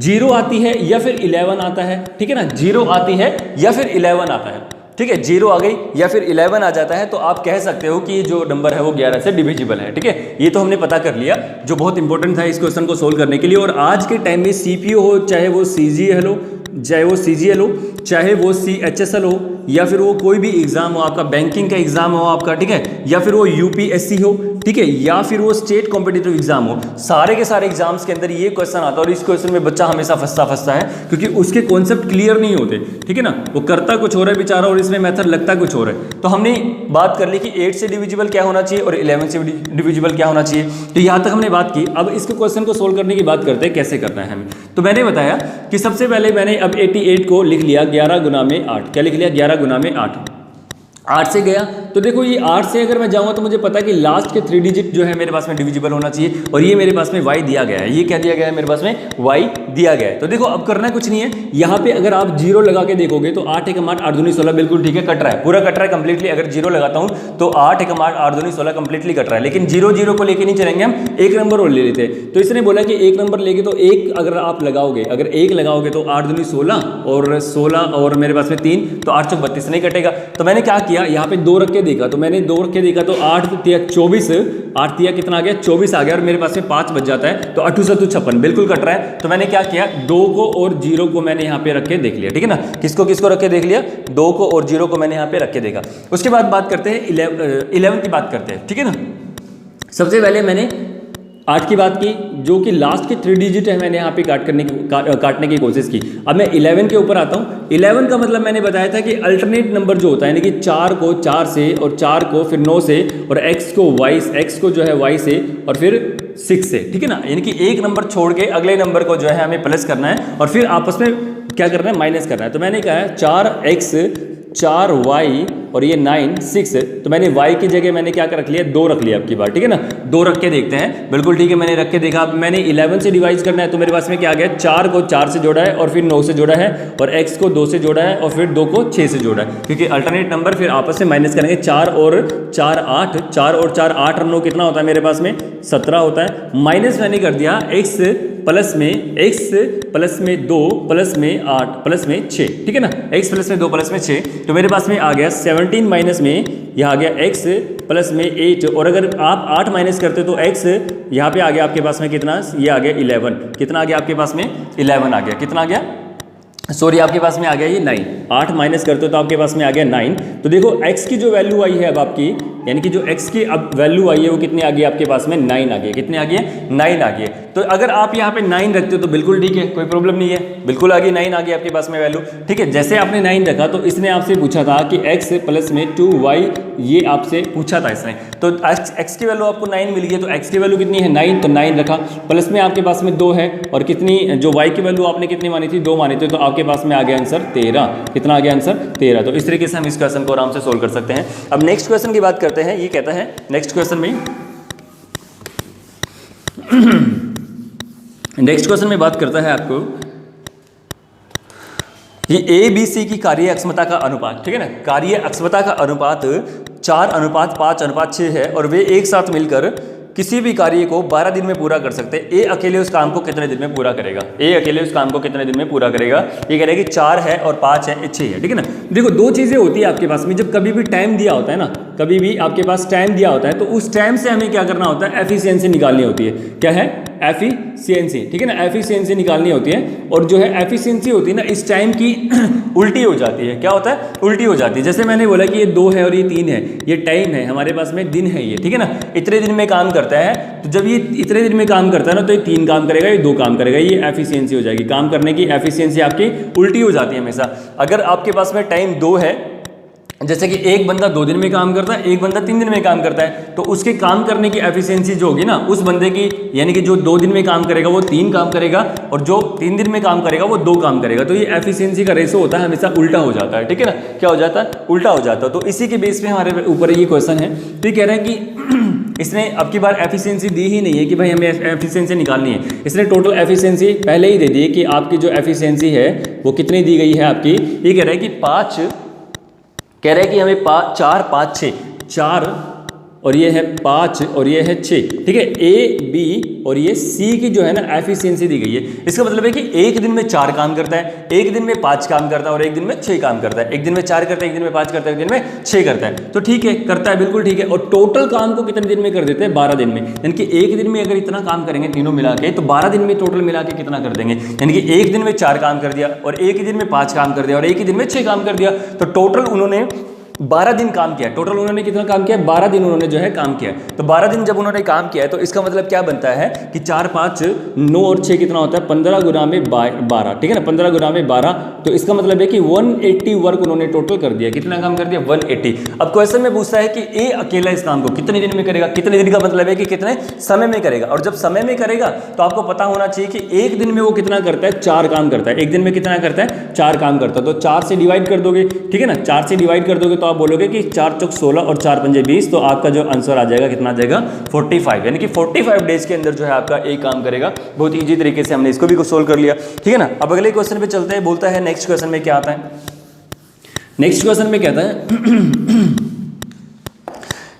0 आती है या फिर 11 आता है, ठीक है ना, 0 आती है या फिर 11 आता है, ठीक है, 0 आ गई या फिर 11 आ जाता है, तो आप कह सकते हो कि ये जो नंबर है वो 11 से डिविजिबल है, ठीक है। ये तो हमने पता कर लिया, जो बहुत इंपॉर्टेंट था इस क्वेश्चन को सोल्व करने के लिए। और आज के टाइम में सीपीयू हो, चाहे वो सीजीएल हो, चाहे वो सीएचएसएल हो, या फिर वो कोई भी एग्जाम हो, आपका बैंकिंग का एग्जाम हो आपका, ठीक है, या फिर वो यूपीएससी हो, ठीक है, या फिर वो स्टेट कॉम्पिटिटिव एग्जाम हो, सारे के सारे एग्जाम्स के अंदर ये क्वेश्चन आता है। और इस क्वेश्चन में बच्चा हमेशा फंसता है, क्योंकि उसके कॉन्सेप्ट क्लियर नहीं होते, ठीक है ना, वो करता कुछ हो रहा है बेचारा और इसमें मेथड लगता कुछ हो रहा है। तो हमने बात कर ली कि 8 से डिविजिबल क्या होना चाहिए और 11 से डिविजिबल क्या होना चाहिए, तो यहाँ तक हमने बात की। अब इसके क्वेश्चन को सोल्व करने की बात करते हैं, कैसे करना है हमें। तो मैंने बताया कि सबसे पहले मैंने अब 88 को लिख लिया 11 गुना में 8, क्या लिख लिया, 11 गुना में 8 से गया। तो देखो ये 8 से अगर मैं जाऊंगा तो मुझे पता है कि लास्ट के 3 डिजिट जो है मेरे पास में डिविजिबल होना चाहिए, और ये मेरे पास में y दिया गया है, ये क्या दिया गया है, मेरे पास में y दिया गया है। तो देखो अब करना कुछ नहीं है, यहाँ पे अगर आप 0 लगा के देखोगे तो 8 1 8 8 2 16 बिल्कुल ठीक है, कट रहा है, पूरा कट रहा है कंप्लीटली। अगर 0 लगाता हूँ तो 8 1 8 8 2 16 कंप्लीटली कट रहा है, लेकिन 0 को लेके नहीं चलेंगे, हम एक नंबर और ले लेते हैं। तो इसने बोला कि एक नंबर लेके, तो एक अगर आप लगाओगे, अगर 1 लगाओगे तो 8 2 16 और 16 और मेरे पास में 3, तो 8 चौक 32 नहीं कटेगा। तो मैंने क्या किया, यहाँ पे 2 रख के देखा, तो मैंने 2 रख के देखा तो 8 तिया 24, 8 तिया कितना आ गया, 24 आ गया, और मेरे पास में 5 बच जाता है, तो 8 7 56 बिल्कुल कट रहा है। तो मैंने क्या किया, 2 को और 0 को मैंने यहाँ पे रख के देख लिया, ठीक है ना। किसको रख के देख लिया, 2 को और 0 को मैंने यहाँ पे रख के देखा। उसके बाद बात करते हैं 11 की बात करते हैं, ठीक है ना। सबसे पहले मैंने 8 की बात की, जो कि लास्ट के 3 डिजिट है, मैंने यहाँ पे काटने की कोशिश की। अब मैं 11 के ऊपर आता हूँ। 11 का मतलब मैंने बताया था कि अल्टरनेट नंबर जो होता है, यानी कि 4 को 4 से और 4 को फिर 9 से और x को जो है y से और फिर 6 से, ठीक है ना, यानी कि एक नंबर छोड़ के अगले नंबर को जो है हमें प्लस करना है और फिर आपस में क्या करना है, माइनस करना है। तो मैंने कहा 4x 4y और ये 9 6, तो मैंने y की जगह मैंने क्या कर रख लिया, 2 रख लिया आपकी बार, ठीक है ना। 2 रख के देखते हैं, बिल्कुल ठीक है, मैंने रख के देखा। अब मैंने 11 से डिवाइड करना है, तो मेरे पास में क्या आ गया, 4 को 4 से जोड़ा है और फिर 9 से जोड़ा है, और x को 2 से जोड़ा है और फिर 2 को 6 से जोड़ा है, क्योंकि अल्टरनेट नंबर फिर आपस में माइनस करेंगे। 4 और 4 8, 4 और 4 8 और 9 कितना होता है मेरे पास में, 17 होता है। माइनस मैंने कर दिया x प्लस में 2 प्लस में 8 प्लस में 6, ठीक है ना, x प्लस में 2 प्लस में 6, तो मेरे पास में आ गया 17 माइनस में यह आ गया x प्लस में 8, और अगर आप 8 माइनस करते तो x यहाँ पे आ गया आपके पास में कितना, ये आ गया 11, कितना आ गया आपके पास में 11 आ गया, कितना आ गया सॉरी आपके पास में आ गया ये 9, 8 माइनस करते हो तो आपके पास में आ गया 9। तो देखो x की जो वैल्यू आई है अब आपकी, यानी कि जो x की अब वैल्यू आई है वो कितनी आ गई आपके पास में 9 आ गई। कितनी आ गई है 9 आ गई है। तो अगर आप यहाँ पे 9 रखते हो तो बिल्कुल ठीक है, कोई प्रॉब्लम नहीं है, बिल्कुल आ गई 9 आ गई आपके पास में वैल्यू। ठीक है, जैसे आपने 9 रखा तो इसने आपसे पूछा था कि x प्लस में 2y, ये आपसे पूछा था इसने। तो x की वैल्यू आपको 9 मिल गई, तो x की वैल्यू कितनी है 9, तो 9 रखा, प्लस में आपके पास में 2 है, और कितनी जो y की वैल्यू आपने कितनी मानी थी 2 मानी थी, तो आपके पास में आ गया आंसर 13। कितना आ गया आंसर 13। तो इस तरीके से हम इस क्वेश्चन को आराम से सोल्व कर सकते हैं। अब नेक्स्ट क्वेश्चन की बात करते हैं। ये कहता है नेक्स्ट क्वेश्चन में बात करता है आपको ये ए बी सी की कार्य अक्षमता का अनुपात, ठीक है ना, कार्य अक्षमता का अनुपात 4:5:6 है और वे एक साथ मिलकर किसी भी कार्य को 12 दिन में पूरा कर सकते हैं। ए अकेले उस काम को कितने दिन में पूरा करेगा? ए अकेले उस काम को कितने दिन में पूरा करेगा? ये कह रहा है कि 4 है और 5 है, 6 है, ठीक है ना। देखो दो चीज़ें होती है आपके पास में, जब कभी भी टाइम दिया होता है ना, कभी भी आपके पास टाइम दिया होता है तो उस टाइम से हमें क्या करना होता है, एफिशिएंसी निकालनी होती है। क्या है? एफिशिएंसी, ठीक है ना, एफिशिएंसी निकालनी होती है। और जो है एफिशिएंसी होती है ना इस टाइम की उल्टी हो जाती है। क्या होता है? उल्टी हो जाती है। जैसे मैंने बोला कि ये 2 है और ये 3 है, ये टाइम है, हमारे पास में दिन है ये, ठीक है ना, इतने दिन में काम करता है। तो जब ये इतने दिन में काम करता है ना तो ये 3 काम करेगा, ये 2 काम करेगा, ये एफिशिएंसी हो जाएगी। काम करने की एफिशिएंसी आपकी उल्टी हो जाती है हमेशा। अगर आपके पास में टाइम 2 है, जैसे कि एक बंदा 2 दिन में काम करता है, एक बंदा 3 दिन में काम करता है, तो उसके काम करने की एफिशिएंसी जो होगी ना उस बंदे की, यानी कि जो 2 दिन में काम करेगा वो 3 काम करेगा और जो 3 दिन में काम करेगा वो 2 काम करेगा। तो ये एफिशिएंसी का रेशो होता है हमेशा उल्टा हो जाता है, ठीक है ना। क्या हो जाता है? उल्टा हो जाता है। तो इसी के बेस पे हमारे ऊपर ये क्वेश्चन है। तो ये कह रहे हैं कि इसने अब की बार एफिशिएंसी दी ही नहीं है कि भाई हमें एफिशिएंसी निकालनी है। इसने टोटल एफिशिएंसी पहले ही दे दी है कि आपकी जो एफिशिएंसी है वो कितनी दी गई है आपकी। ये कह रहा है कि 5, कह रहा है कि हमें 4, 5, 6, 4 और ये है 5 और ये है 6, ठीक है। ए बी और ये सी की जो है ना एफिशिएंसी दी गई है। इसका मतलब है कि एक दिन में 4 काम करता है, एक दिन में 5 काम करता है और एक दिन में 6 काम करता है। एक दिन में 4 करता है, एक दिन में 5 करता है, एक दिन में 6 करता है। तो ठीक है, करता है, बिल्कुल ठीक है। और टोटल काम को कितने दिन में कर देते हैं? 12 दिन में। यानी कि एक दिन में अगर इतना काम करेंगे तीनों मिला के, तो 12 दिन में टोटल मिला के कितना कर देंगे? यानी कि एक दिन में 4 काम कर दिया और एक ही दिन में 5 काम कर दिया और एक ही दिन में 6 काम कर दिया। तो टोटल उन्होंने 12 दिन काम किया। टोटल उन्होंने कितना काम किया? 12 दिन उन्होंने जो है काम किया। तो 12 दिन जब उन्होंने काम किया है तो इसका मतलब क्या बनता है कि 4, 5, 9 और 6 कितना होता है? 15 गुना में 12, ठीक है ना, 15 गुना में 12। तो इसका मतलब है कि 180 वर्क उन्होंने टोटल कर दिया। कितना काम कर दिया? 180। अब क्वेश्चन में पूछता है कि ए अकेला इस काम को कितने दिन में करेगा? कितने दिन का मतलब है कि कितने समय में करेगा। और जब समय में करेगा तो आपको पता होना चाहिए कि एक दिन में वो कितना करता है? 4 काम करता है। एक दिन में कितना करता है? 4 काम करता है। तो 4 से डिवाइड कर दोगे, ठीक है ना, 4 से डिवाइड कर दोगे तो आप बोलोगे कि 4 चौक 16 और 4 पंजे 20। तो आपका जो आंसर आ जाएगा कितना आ जाएगा? 45। यानी कि 45 डेज के अंदर जो है आपका एक काम करेगा। बहुत ईजी तरीके से हमने इसको भी सोल्व कर लिया, ठीक है ना। अब अगले क्वेश्चन पे चलते हैं। बोलता है नेक्स्ट क्वेश्चन में क्या आता है? नेक्स्ट क्वेश्चन में कहता है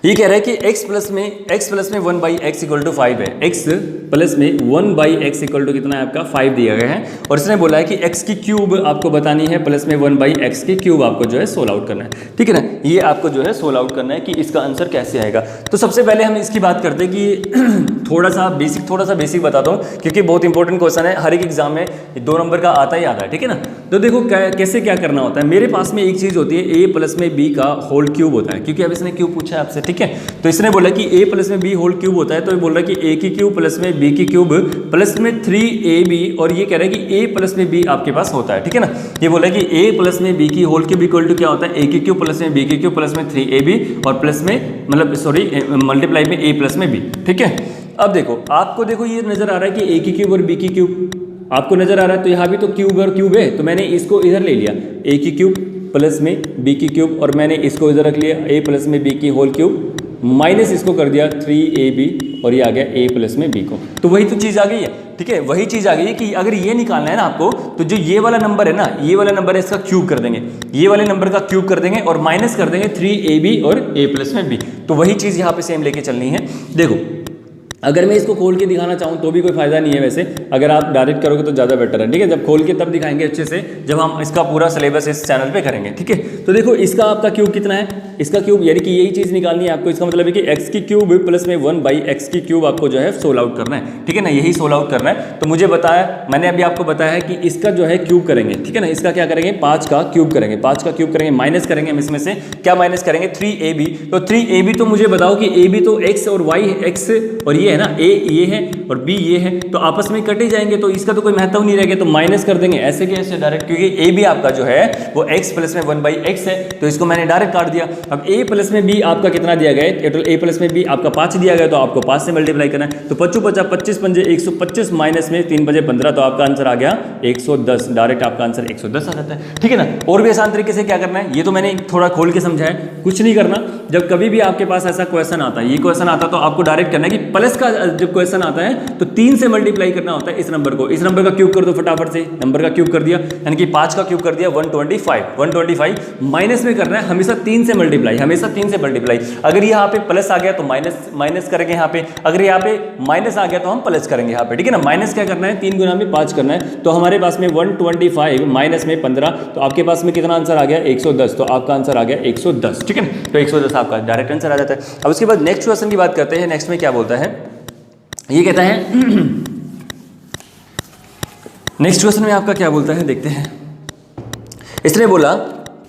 ये कह रहा है कि x प्लस में 1/x = 5 है। x प्लस में 1/x = कितना है आपका? 5 दिया गया है। और इसने बोला है कि x की क्यूब आपको बतानी है, प्लस में 1/x की क्यूब आपको जो है सोल्व आउट करना है, ठीक है ना। ये आपको जो है सोल्व आउट करना है कि इसका आंसर कैसे आएगा। तो सबसे पहले हम इसकी बात करते हैं कि थोड़ा सा बेसिक बताता हूँ क्योंकि बहुत इंपॉर्टेंट क्वेश्चन है। हर एक एग्जाम में 2 नंबर का आता ही आता है, ठीक है ना। तो देखो कैसे क्या करना होता है। मेरे पास में एक चीज़ होती है, a प्लस में b का होल क्यूब होता है, क्योंकि अब इसने क्यूब पूछा है आपसे, ठीक है। तो इसने बोला कि a प्लस में b होल क्यूब होता है। तो ये बोल रहा है कि a की क्यूब प्लस में b की क्यूब प्लस में 3ab। और ये कह रहा है कि a प्लस में b आपके पास होता है, ठीक है ना। ये बोला है कि a प्लस में b की होल क्यूब इक्वल टू क्या होता है? a की क्यूब प्लस में b की क्यूब प्लस में 3ab और प्लस में मल्टीप्लाई में a प्लस में b, ठीक है। अब देखो आपको ये नजर आ रहा है कि a की क्यूब और b की क्यूब आपको नजर आ रहा है। तो यहाँ भी तो क्यूब और क्यूब है, तो मैंने इसको इधर ले लिया, a की क्यूब प्लस में b की क्यूब, और मैंने इसको इधर रख लिया a प्लस में b की होल क्यूब माइनस इसको कर दिया 3ab और ये आ गया a प्लस में b को। तो वही तो चीज़ आ गई है, ठीक है। वही चीज़ आ गई है कि अगर ये निकालना है ना आपको, तो जो ये वाला नंबर है ना, ये वाला नंबर है, इसका क्यूब कर देंगे, ये वाले नंबर का क्यूब कर देंगे और माइनस कर देंगे 3ab और a प्लस में b। तो वही चीज़ यहाँ पे सेम लेके चलनी है। देखो अगर मैं इसको खोल के दिखाना चाहूँ तो भी कोई फायदा नहीं है वैसे, अगर आप डायरेक्ट करोगे तो ज़्यादा बेटर है, ठीक है। जब खोल के तब दिखाएंगे अच्छे से जब हम इसका पूरा सिलेबस इस चैनल पे करेंगे, ठीक है। तो देखो इसका आपका क्यूब कितना है, इसका क्यूब यानी कि यही चीज़ निकालनी है आपको। इसका मतलब है कि एक्स की क्यूब प्लस में 1/x की क्यूब आपको जो है सोल्व आउट करना है, ठीक है ना, यही सोल्व आउट करना है। तो मुझे बताया, मैंने अभी आपको बताया है कि इसका जो है क्यूब करेंगे, ठीक है ना, इसका क्या करेंगे 5 का क्यूब करेंगे, 5 का क्यूब करेंगे, माइनस करेंगे हम इसमें से, क्या माइनस करेंगे 3ab। तो 3ab तो मुझे बताओ कि ab तो x और y है, x और ये है ना, a ये है और b ये है, तो आपस में कटे जाएंगे, तो इसका तो कोई महत्व नहीं रहेगा, तो माइनस कर देंगे ऐसे के ऐसे डायरेक्ट, क्योंकि a भी आपका जो है वो x प्लस में 1/x है, तो इसको मैंने डायरेक्ट काट दिया। अब a प्लस में b आपका कितना दिया गया है, टोटल a प्लस में b आपका 5 दिया गया, तो आपको 5 से मल्टीप्लाई करना है। तो 5 5 25 पंजे 125 माइनस में 3 बजे 15, तो आपका आंसर आ गया 110, डायरेक्ट आपका आंसर 110 आ जाता है, ठीक है ना। और भी आसान तरीके से क्या करना है, ये तो मैंने थोड़ा खोल के समझा है, कुछ नहीं करना। जब कभी भी आपके पास ऐसा क्वेश्चन आता है, ये क्वेश्चन आता है, तो आपको डायरेक्ट करना है कि प्लस का जब क्वेश्चन आता है तो 3 से मल्टीप्लाई करना होता है इस नंबर को, इस नंबर का क्यूब कर दो फटाफट से, नंबर का क्यूब कर दिया यानी कि 5 का क्यूब कर दिया 125 माइनस में करना है हमेशा 3 से मल्टीप्लाई, हमेशा 3 से मल्टीप्लाई। अगर यहाँ पे प्लस आ गया तो माइनस करेंगे यहाँ पे, अगर यहाँ पे माइनस आ गया तो हम प्लस करेंगे यहाँ पे, ठीक है ना। माइनस क्या करना है, 3 गुना में 5 करना है, तो हमारे पास में 125 माइनस में 15, तो आपके पास में कितना आंसर आ गया 110, तो आपका आंसर आ गया 110, ठीक है ना। तो 110 आपका डायरेक्ट आंसर आ जाता है। अब उसके बाद नेक्स्ट क्वेश्चन की बात करते हैं। नेक्स्ट में क्या बोलता है, ये कहता है नेक्स्ट क्वेश्चन में आपका क्या बोलता है, देखते हैं। इसने बोला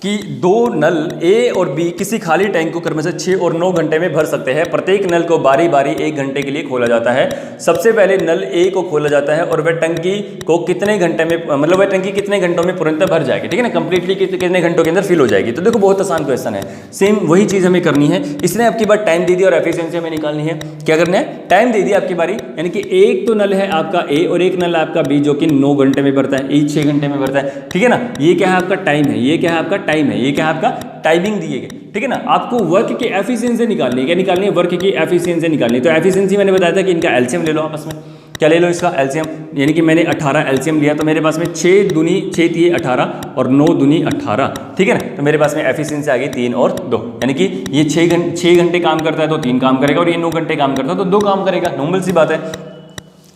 कि 2 नल ए और बी किसी खाली टैंक को क्रम से 6 और 9 घंटे में भर सकते हैं। प्रत्येक नल को बारी बारी 1 घंटे के लिए खोला जाता है। सबसे पहले नल ए को खोला जाता है और वह टंकी को कितने घंटे में, मतलब वह टंकी कितने घंटों में पूर्णतः भर जाएगी, ठीक है ना, कंप्लीटली कितने घंटों के अंदर फिल हो जाएगी। तो देखो बहुत आसान क्वेश्चन है, सेम वही चीज़ हमें करनी है। इसने आपकी बार टाइम दे दी और एफिशिएंसी हमें निकालनी है। क्या करना है, टाइम दे दी आपकी बारी, यानी कि एक तो नल है आपका ए और एक नल है आपका बी जो कि 9 घंटे में भरता है, ये 6 घंटे में भरता है, ठीक है ना। ये क्या है आपका टाइम है, ये क्या है आपका टाइम है, ये क्या है आपका टाइमिंग दिए गए, ठीक है ना। आपको वर्क की एफिशिएंसी निकालनी है, क्या निकालनी है, वर्क की एफिशिएंसी निकालनी है। तो एफिशिएंसी मैंने बताया था कि इनका एलसीएम ले लो आपस में, क्या ले लो इसका एलसीएम, यानी कि मैंने 18 एलसीएम लिया, तो मेरे पास में 6 दूनी 6 तिये 18 और 9 दूनी 18, ठीक है ना। तो मेरे पास में एफिशिएंसी आ गई 3 और 2, यानी कि ये 6 घंटे काम करता है तो 3 काम करेगा, और ये 9 घंटे काम करता है तो 2 काम करेगा, नॉर्मल सी बात है।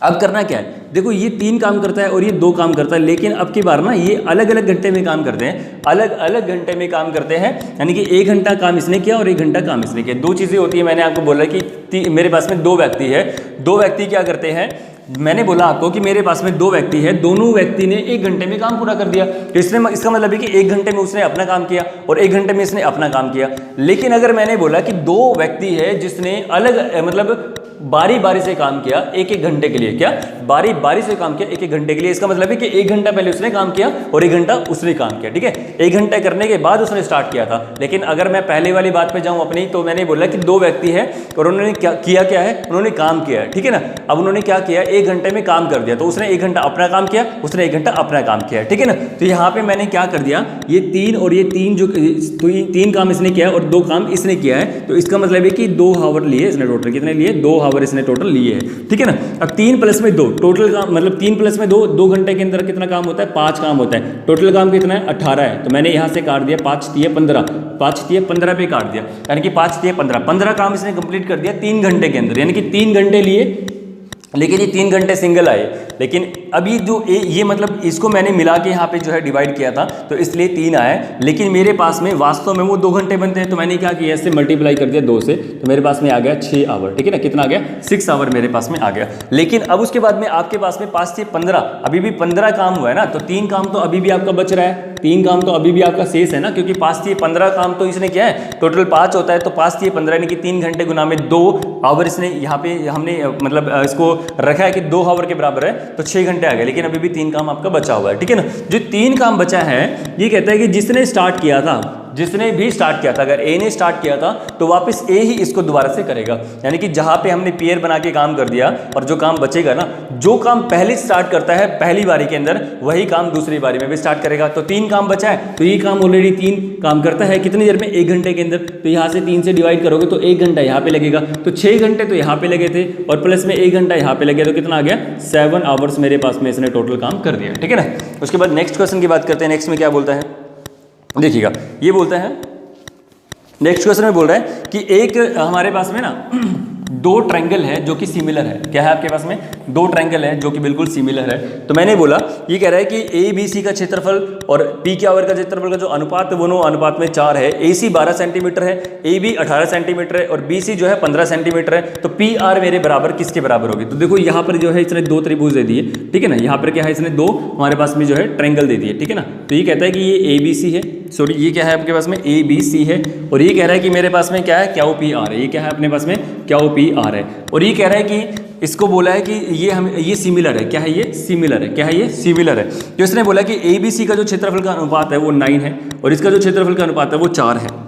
अब करना क्या है, देखो ये 3 काम करता है और ये 2 काम करता है, लेकिन अब की बार ना ये अलग अलग घंटे में काम करते हैं, अलग अलग घंटे में काम करते हैं, यानी कि 1 घंटा काम इसने किया और 1 घंटा काम इसने किया। 2 चीज़ें होती है, मैंने आपको बोला कि मेरे पास में 2 व्यक्ति है, 2 व्यक्ति क्या करते हैं, मैंने बोला आपको कि मेरे पास में 2 व्यक्ति है, दोनों व्यक्ति ने 1 घंटे में काम पूरा कर दिया, तो इसने इसका मतलब है कि 1 घंटे में उसने अपना काम किया और 1 घंटे में इसने अपना काम किया। लेकिन अगर मैंने बोला कि 2 व्यक्ति है जिसने अलग मतलब बारी बारी से काम किया 1-1 घंटे के लिए, क्या बारी बारी से काम किया 1-1 घंटे के लिए, इसका मतलब है कि 1 घंटा पहले उसने काम किया और 1 घंटा उसने काम किया, ठीक है। 1 घंटा करने के बाद उसने स्टार्ट किया था। लेकिन अगर मैं पहले वाली बात पे जाऊं अपनी, तो मैंने बोला कि 2 व्यक्ति है और उन्होंने क्या है, उन्होंने काम किया है, ठीक है ना। अब उन्होंने क्या किया, 1 घंटे में काम कर दिया, तो उसने 1 घंटा अपना काम किया, उसने 1 घंटा अपना काम किया, ठीक है ना। तो यहाँ पे मैंने क्या कर दिया, ये 3 और ये 3 जो 3 काम इसने किया है और 2 काम इसने किया है, तो इसका मतलब है कि 2 हावर लिए इसने, टोटल कितने लिए, 2 हावर इसने टोटल लिए है, ठीक है ना। अब 3 + 2 टोटल काम, मतलब 3 + 2 घंटे के अंदर कितना काम होता है, 5 काम होता है। टोटल काम कितना है, 18 है, तो मैंने यहाँ से काट दिया 5 तिये 15, 5 तिये 15 पे काट दिया, यानी कि 5 तिये 15 काम इसने कंप्लीट कर दिया 3 घंटे के अंदर, यानी कि 3 घंटे लिए, लेकिन ये 3 घंटे सिंगल आए। लेकिन अभी जो ये मतलब इसको मैंने मिला के यहाँ पे जो है डिवाइड किया था, तो इसलिए 3 आए, लेकिन मेरे पास में वास्तव में वो 2 घंटे बनते हैं, तो मैंने क्या किया, इससे मल्टीप्लाई कर दिया 2 से, तो मेरे पास में आ गया 6 आवर, ठीक है ना। कितना आ गया, 6 आवर मेरे पास में आ गया। लेकिन अब उसके बाद में आपके पास में 5 से 15, अभी भी 15 काम हुआ है ना, तो 3 काम तो अभी भी आपका बच रहा है, 3 काम तो अभी भी आपका शेष है ना, क्योंकि 5 से 15 काम तो इसने किया है, टोटल 5 होता है, तो 5 से 15 यानी कि 3 घंटे गुना में 2 आवर इसने यहाँ पे हमने मतलब इसको रखा है कि 2 आवर के बराबर है, तो 6 घंटे आ गए। लेकिन अभी भी 3 काम आपका बचा हुआ है, ठीक है ना। जो 3 काम बचा है, ये कहता है कि जिसने स्टार्ट किया था, जिसने भी स्टार्ट किया था, अगर ए ने स्टार्ट किया था तो वापस ए ही इसको दोबारा से करेगा, यानी कि जहां पे हमने पेयर बना के काम कर दिया और जो काम बचेगा ना, जो काम पहले स्टार्ट करता है पहली बारी के अंदर, वही काम दूसरी बारी में भी स्टार्ट करेगा। तो 3 काम बचा है, तो ये काम ऑलरेडी 3 काम करता है कितनी देर में, 1 घंटे के अंदर, तो यहाँ से 3 से डिवाइड करोगे तो 1 घंटा यहाँ पे लगेगा, तो 6 घंटे तो यहाँ पे लगे थे और प्लस में 1 घंटा यहाँ पे लगे, तो कितना आ गया, 7 आवर्स मेरे पास में इसने टोटल काम कर दिया, ठीक है ना। उसके बाद नेक्स्ट क्वेश्चन की बात करते हैं। नेक्स्ट में क्या बोलता है, देखिएगा, ये बोलता है नेक्स्ट क्वेश्चन में बोल रहा है कि एक हमारे पास में ना दो ट्रायंगल है जो कि सिमिलर है। क्या है आपके पास में? दो ट्रायंगल है जो कि बिल्कुल सिमिलर है। तो मैंने बोला ये कह रहा है कि ए बी सी का क्षेत्रफल और पी क्यू आर का क्षेत्रफल का जो अनुपात है वो 9 अनुपात में 4 है। ए सी 12 सेंटीमीटर है, ए बी 18 सेंटीमीटर है और बी सी जो है 15 सेंटीमीटर है। तो पी आर मेरे बराबर किसके बराबर होगी? तो देखो यहाँ पर जो है इसने दो त्रिभुज दे दिए, ठीक है ना। यहाँ पर क्या है, इसने दो हमारे पास में जो है ट्रायंगल दे दिए, ठीक है ना। तो ये कहता है कि ये ए बी सी है, सॉरी ये क्या है आपके पास में ए बी सी है, और ये कह रहा है कि मेरे पास में क्या है, क्यू पी आर है। ये क्या है अपने पास में? क्यू पी आर है। और ये कह रहा है कि इसको बोला है कि ये सिमिलर है। क्या है? ये सिमिलर है। क्या है? ये सिमिलर है। तो इसने बोला कि ए बी सी का जो क्षेत्रफल का अनुपात है वो 9 है और इसका जो क्षेत्रफल का अनुपात है वो 4 है।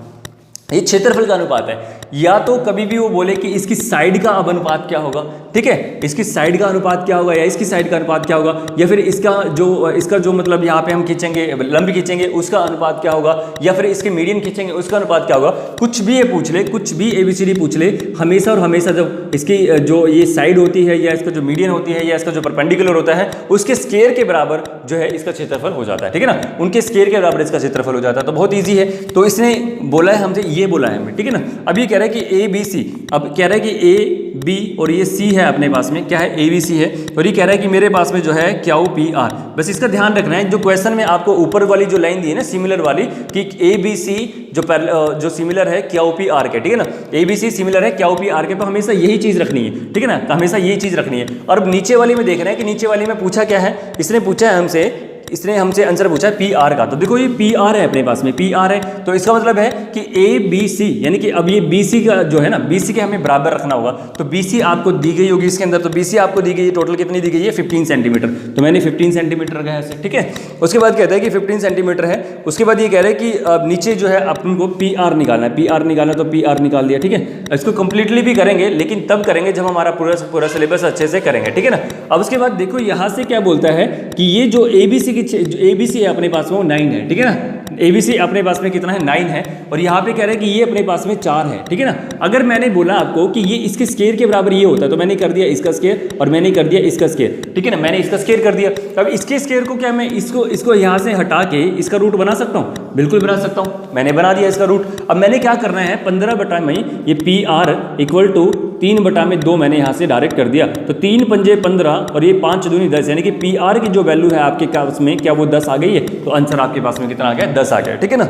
ये क्षेत्रफल का अनुपात है। या तो कभी भी वो बोले कि इसकी साइड का अब अनुपात क्या होगा, ठीक है, इसकी साइड का अनुपात क्या होगा या इसकी साइड का अनुपात क्या होगा, या फिर इसका जो मतलब यहाँ पे हम खींचेंगे लंब खींचेंगे उसका अनुपात क्या होगा, या फिर इसके मीडियन खींचेंगे उसका अनुपात क्या होगा। कुछ भी ये पूछ ले, कुछ भी ABCD पूछ ले, हमेशा और हमेशा जब इसकी जो ये साइड होती है या इसका जो मीडियन होती है या इसका जो परपेंडिकुलर होता है उसके स्क्वायर के बराबर जो है इसका क्षेत्रफल हो जाता है, ठीक है ना। उनके स्क्वायर के बराबर इसका क्षेत्रफल हो जाता है। तो बहुत ईजी है। तो इसने बोला है हमसे, ये बोला है हमें, ठीक है ना। अब ये कह रहा है कि ए बी सी, अब कह रहा है कि ए बी और ये सी है अपने पास में, क्या है, ए बी सी है, और ये कह रहा है कि मेरे पास में जो है क्यू पी आर। बस इसका ध्यान रखना है, जो क्वेश्चन में आपको ऊपर वाली जो लाइन दी है ना सिमिलर वाली, कि ए बी सी जो सिमिलर है क्यू पी आर के, ठीक है ना, ए बी सी सिमिलर है क्यू पी आर के, तो हमेशा यही चीज रखनी है, ठीक है ना, तो हमेशा यही चीज रखनी है। और अब नीचे वाली में देख रहे हैं कि नीचे वाली में पूछा क्या है, इसने पूछा है हमसे, इसने हमसे आंसर पूछा है पी आर का। तो देखो ये पी आर है अपने पास में, पी आर है, तो इसका मतलब है कि ए बी सी, यानी कि अब ये बी सी का जो है ना, बी सी के हमें बराबर रखना होगा। तो बी सी आपको दी गई होगी इसके अंदर, तो बी सी आपको दी गई है, टोटल कितनी दी गई है, 15 सेंटीमीटर। तो मैंने 15 सेंटीमीटर रखा है ऐसे, ठीक है। उसके बाद कहता है कि 15 सेंटीमीटर है। उसके बाद ये कह रहे हैं कि अब नीचे जो है अपन को पी आर निकालना है, पी आर निकालना, तो पी आर निकाल दिया, ठीक है। इसको कंप्लीटली भी करेंगे लेकिन तब करेंगे जब हमारा पूरा सिलेबस अच्छे से करेंगे, ठीक है ना। अब उसके बाद देखो यहाँ से क्या बोलता है कि ये जो ए बी सी की ABC है अपने पास में वो 9 है, ठीक है ना। ABC अपने पास में कितना है, 9 है, और यहाँ पे कह रहे हैं कि ये अपने पास में 4 है, ठीक है ना। अगर मैंने बोला आपको कि ये इसके स्क्वायर के बराबर ये होता है, तो मैंने कर दिया इसका स्क्वायर और मैंने कर दिया इसका स्क्वायर, ठीक है ना, मैंने इसका स्क्वायर कर दिया। अब इसके स्क्वायर को क्या मैं इसको यहाँ से हटा के इसका रूट बना सकता हूँ? बिल्कुल बना सकता हूँ, मैंने बना दिया इसका रूट। अब मैंने क्या करना है, 15 बटा में ये पी आर इक्वल टू 3 बटा में 2 मैंने यहाँ से डायरेक्ट कर दिया। तो 3 पंजे 15 और ये 5 दूनी 10, यानी कि पी आर की जो वैल्यू है आपके पास में क्या वो 10 आ गई है। तो आंसर आपके पास में कितना आ गया, 10 आ गया, ठीक है ना।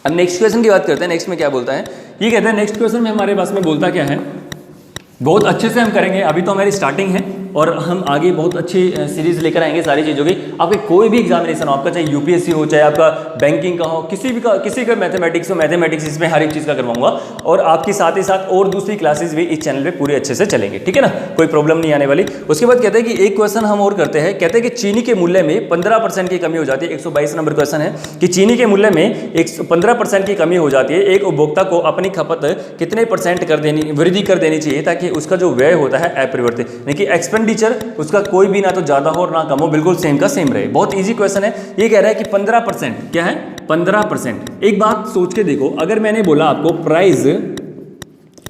अब नेक्स्ट क्वेश्चन की बात करते हैं। नेक्स्ट में क्या बोलता है, ये कहता है नेक्स्ट क्वेश्चन में हमारे पास में बोलता क्या है, बहुत अच्छे से हम करेंगे, अभी तो हमारी स्टार्टिंग है और हम आगे बहुत अच्छी सीरीज लेकर आएंगे सारी चीज़ों की। आपके कोई भी एग्जामिनेशन हो, आपका चाहे यूपीएससी हो, चाहे आपका बैंकिंग का हो, किसी का मैथमेटिक्स हो, मैथमेटिक्स इसमें हर एक चीज़ का करवाऊंगा। और आपकी साथ ही साथ और दूसरी क्लासेस भी इस चैनल पे पूरे अच्छे से चलेंगे, ठीक है ना, कोई प्रॉब्लम नहीं आने वाली। उसके बाद कहते हैं कि एक क्वेश्चन हम और करते हैं, कहते हैं कि चीनी के मूल्य में 15% की कमी हो जाती है। 122 नंबर क्वेश्चन है कि चीनी के मूल्य में 15% की कमी हो जाती है, एक उपभोक्ता को अपनी खपत कितने % वृद्धि कर देनी चाहिए ताकि उसका जो व्यय होता है अपरिवर्तित, यानी कि एक्सपेंडिचर उसका कोई भी ना तो ज्यादा हो और ना कम हो, बिल्कुल सेम का सेम रहे। बहुत इजी क्वेश्चन है। ये कह रहा है कि 15%, क्या है, 15%। एक बात सोच के देखो, अगर मैंने बोला आपको प्राइस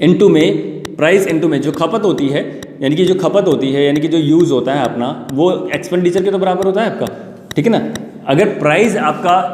इनटू में जो खपत होती है, यानी कि जो खपत होती है, यानी कि जो यूज होता है अपना, वो एक्सपेंडिचर के तो बराबर होता है आपका, ठीक है ना। अगर प्राइस आपका